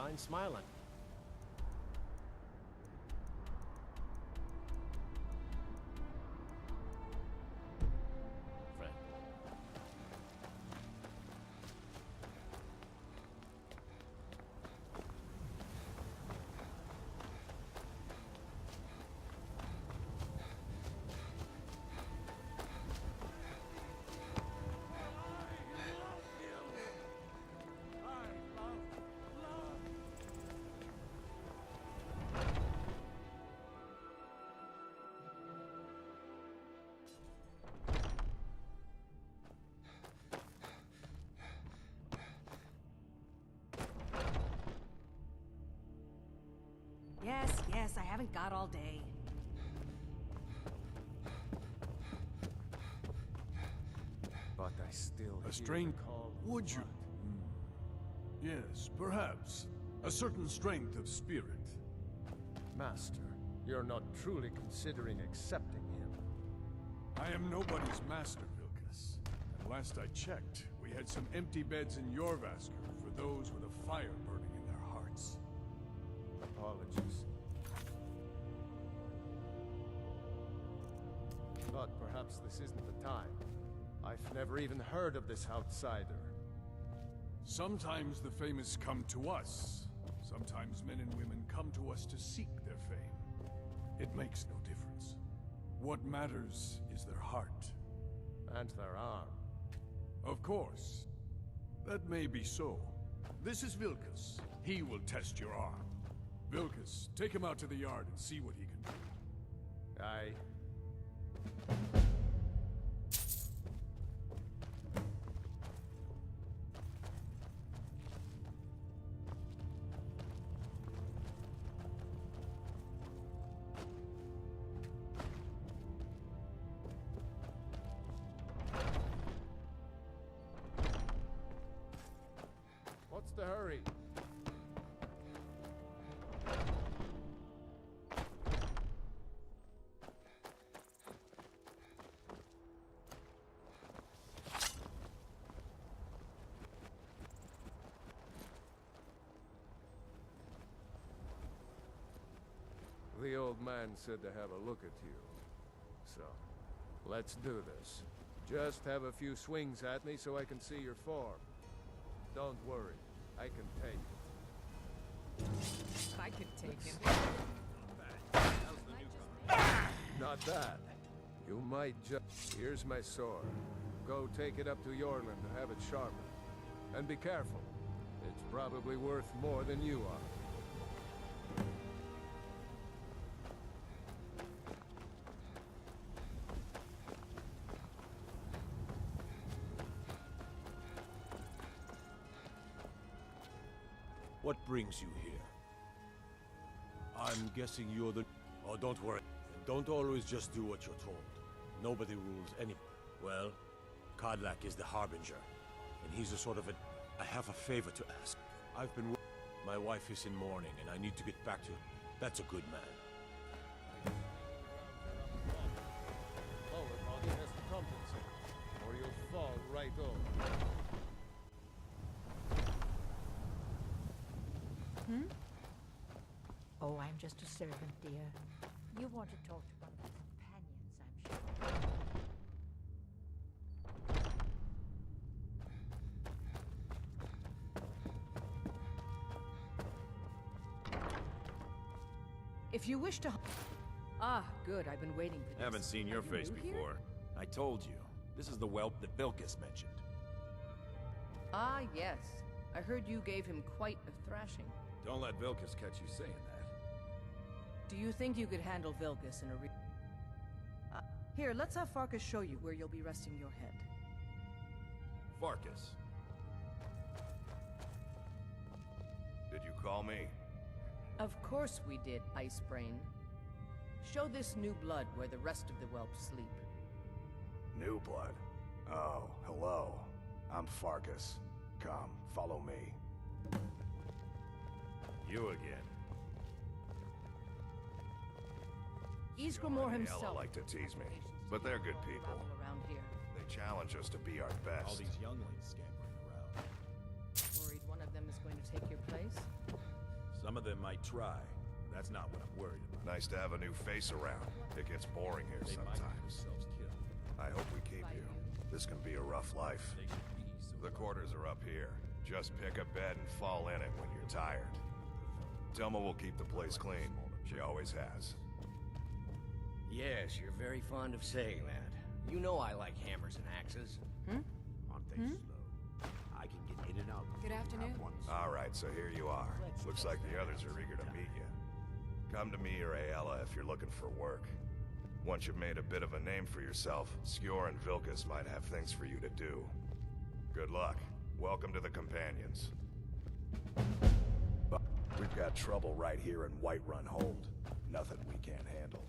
fine smiling. Friend. Yes, I haven't got all day. But I still A hear strain? the call of Would you? blood. Yes, perhaps. A certain strength of spirit. Master, you're not truly considering accepting him. I am nobody's master, Vilkas. And last I checked, we had some empty beds in Jorvaskr for those with a fire burning in their hearts. Apologies. But perhaps this isn't the time. I've never even heard of this outsider. Sometimes the famous come to us. Sometimes men and women come to us to seek their fame. It makes no difference. What matters is their heart. And their arm. Of course. That may be so. This is Vilkas. He will test your arm. Vilkas, take him out to the yard and see what he can do. Aye. What's the hurry? The old man said to have a look at you. So, let's do this. Just have a few swings at me so I can see your form. Don't worry, I can take it. I could take him. Not that. You might just... Here's my sword. Go take it up to Yorland to have it sharpened. And be careful. It's probably worth more than you are. What brings you here? I'm guessing you're the... Oh, don't worry. Don't always just do what you're told. Nobody rules any... Well, Kodlak is the Harbinger, and he's a sort of a... I have a favor to ask. I've been... My wife is in mourning, and I need to get back to... That's a good man. Lower body has to compensate, or you'll fall right over. Hmm? Oh, I'm just a servant, dear. You want to talk to one of the companions, I'm sure. If you wish to... Ah, good. I've been waiting for this. Haven't seen your Are you face new here? before. I told you. This is the whelp that Vilkas mentioned. Ah, yes. I heard you gave him quite a thrashing. Don't let Vilkas catch you saying that. Do you think you could handle Vilkas in a Here, let's have Farkas show you where you'll be resting your head. Farkas. Did you call me? Of course we did, Icebrain. Show this new blood where the rest of the whelps sleep. New blood? Oh, hello. I'm Farkas. Come, follow me. You again. Isgramor They himself. like to tease me, but they're good people. Travel around here. They challenge us to be our best. All these younglings scampering around. Worried one of them is going to take your place? might try. That's not what I'm worried about. Nice to have a new face around. It gets boring here They might get sometimes. themselves killed. I hope we keep you. This can be a rough life. They should be so The quarters are up here. Just pick a bed and fall in it when you're tired. Thelma will keep the place clean. She always has. Yes, you're very fond of saying that. You know I like hammers and axes. Aren't they slow? I can get in and out. Good afternoon. All right, so here you are. Looks like the others are eager to meet you. Come to me or Ayala if you're looking for work. Once you've made a bit of a name for yourself, Skjor and Vilkas might have things for you to do. Good luck. Welcome to the Companions. But we've got trouble right here in Whiterun Hold. Nothing we can't handle.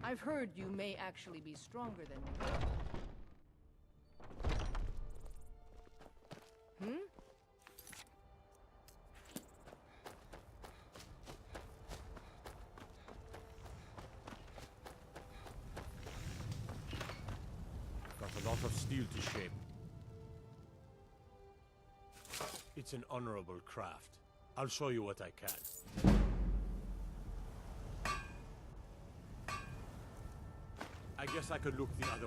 I've heard you may actually be stronger than me. Got a lot of steel to shape. It's an honorable craft. I'll show you what I can. I guess I could look the other way.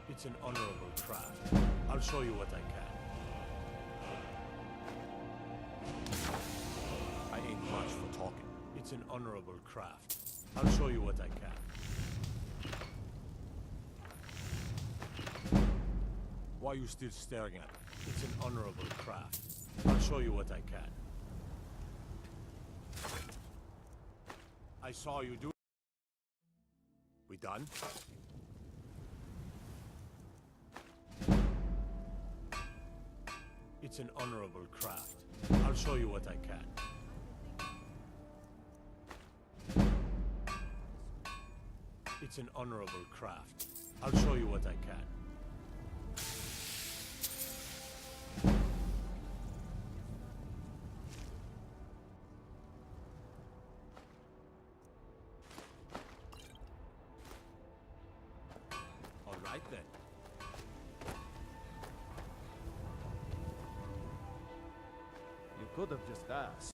It's an honorable craft. I'll show you what I can. I ain't much for talking. It's an honorable craft. I'll show you what I can. Why are you still staring at me? It's an honorable craft. I'll show you what I can. I saw you do it. We done? It's an honorable craft. I'll show you what I can. It's an honorable craft. I'll show you what I can. All right then. You could have just asked.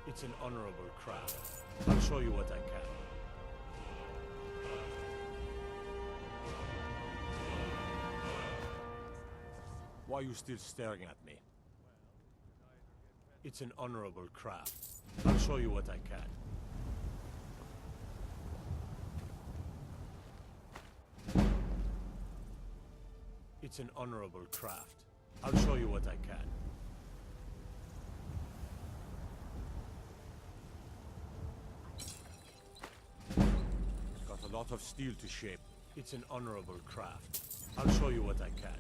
It's an honorable craft. I'll show you what I can. Why are you still staring at me? It's an honorable craft. I'll show you what I can. It's an honorable craft. I'll show you what I can. Got a lot of steel to shape. It's an honorable craft. I'll show you what I can.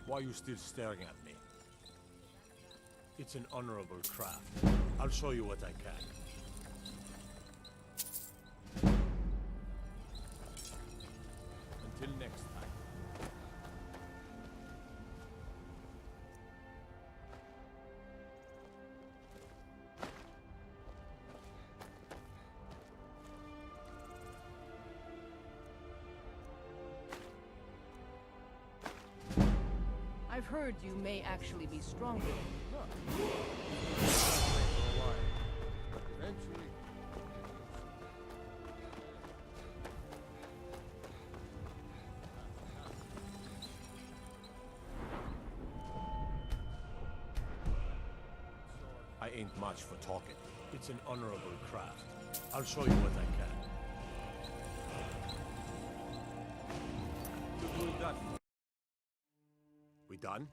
Why are you still staring at me? It's an honorable craft. I'll show you what I can. Until next time. I've heard you may actually be stronger than you look. Eventually. I ain't much for talking. It's an honorable craft. I'll show you what I can. We done?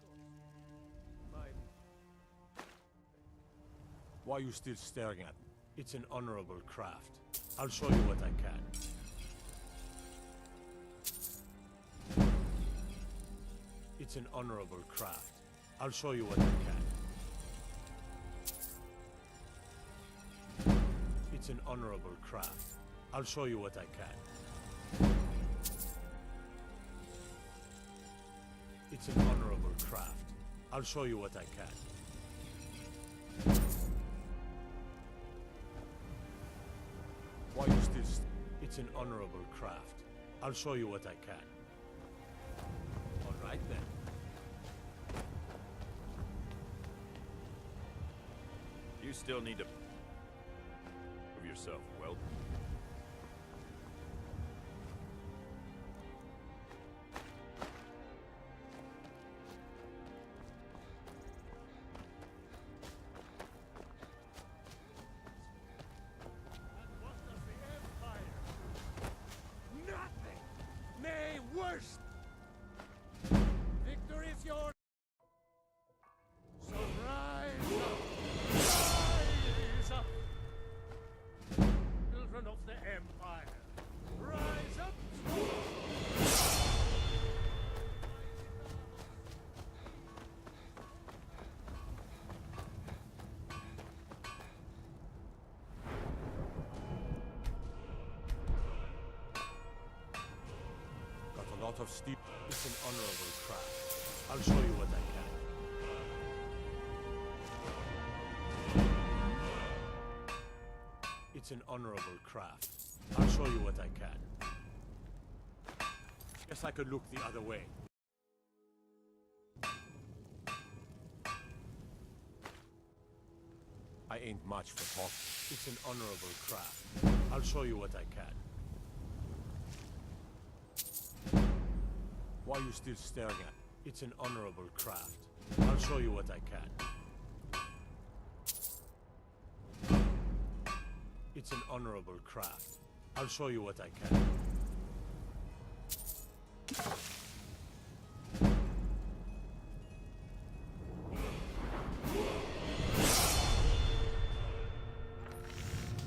Why are you still staring at me? It's an honorable craft. I'll show you what I can. It's an honorable craft. I'll show you what I can. It's an honorable craft. I'll show you what I can. It's an honorable craft. I'll show you what I can. Why you still it's an honorable craft. I'll show you what I can. All right then. You still need to prove yourself, well. Victory is yours! So rise up! Children of the Empire! Rise up! Got a lot of steel. It's an honorable craft. I'll show you what I can. It's an honorable craft. I'll show you what I can. Guess I could look the other way. I ain't much for talk. It's an honorable craft. I'll show you what I can. Why are you still staring at? It's an honorable craft. I'll show you what I can. It's an honorable craft. I'll show you what I can.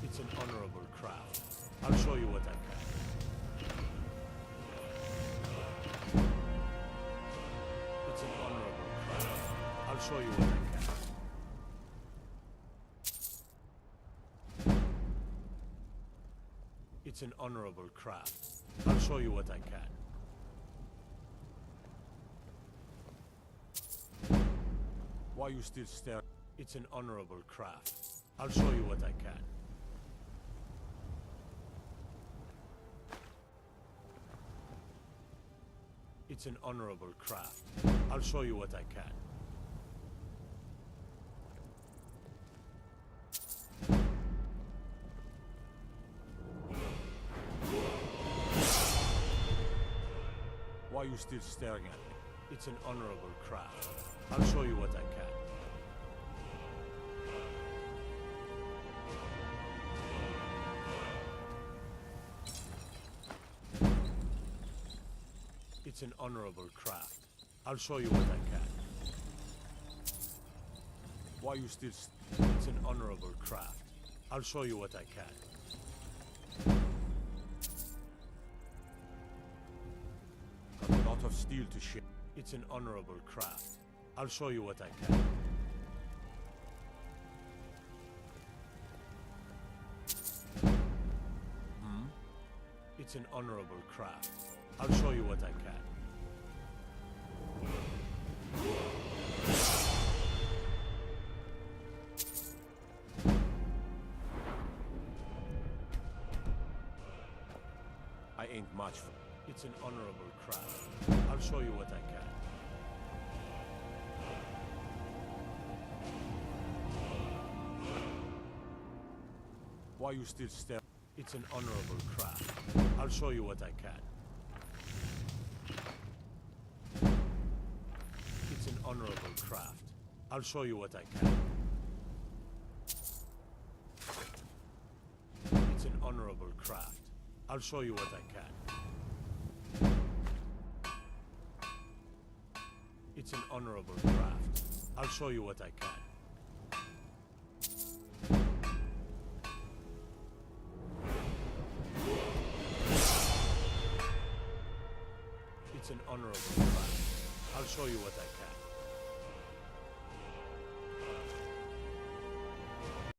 It's an honorable craft. I'll show you what I can. It's an honorable craft. I'll show you what I can. It's an honorable craft. I'll show you what I can. Why are you still staring? It's an honorable craft. I'll show you what I can. It's an honorable craft. I'll show you what I can. Why are you still staring at me? It's an honorable craft. I'll show you what I can. It's an honorable craft. I'll show you what I can. Why are you still it's an honorable craft. I'll show you what I can. Got a lot of steel to ship. It's an honorable craft. I'll show you what I can. It's an honorable craft. I'll show you what I can. I ain't much for it's an honorable craft. I'll show you what I can. Why are you still staring? It's an honorable craft. I'll show you what I can. It's an honorable craft. I'll show you what I can. It's an honorable craft. I'll show you what I can. It's an honorable craft. I'll show you what I can. It's an honorable craft. I'll show you what I can.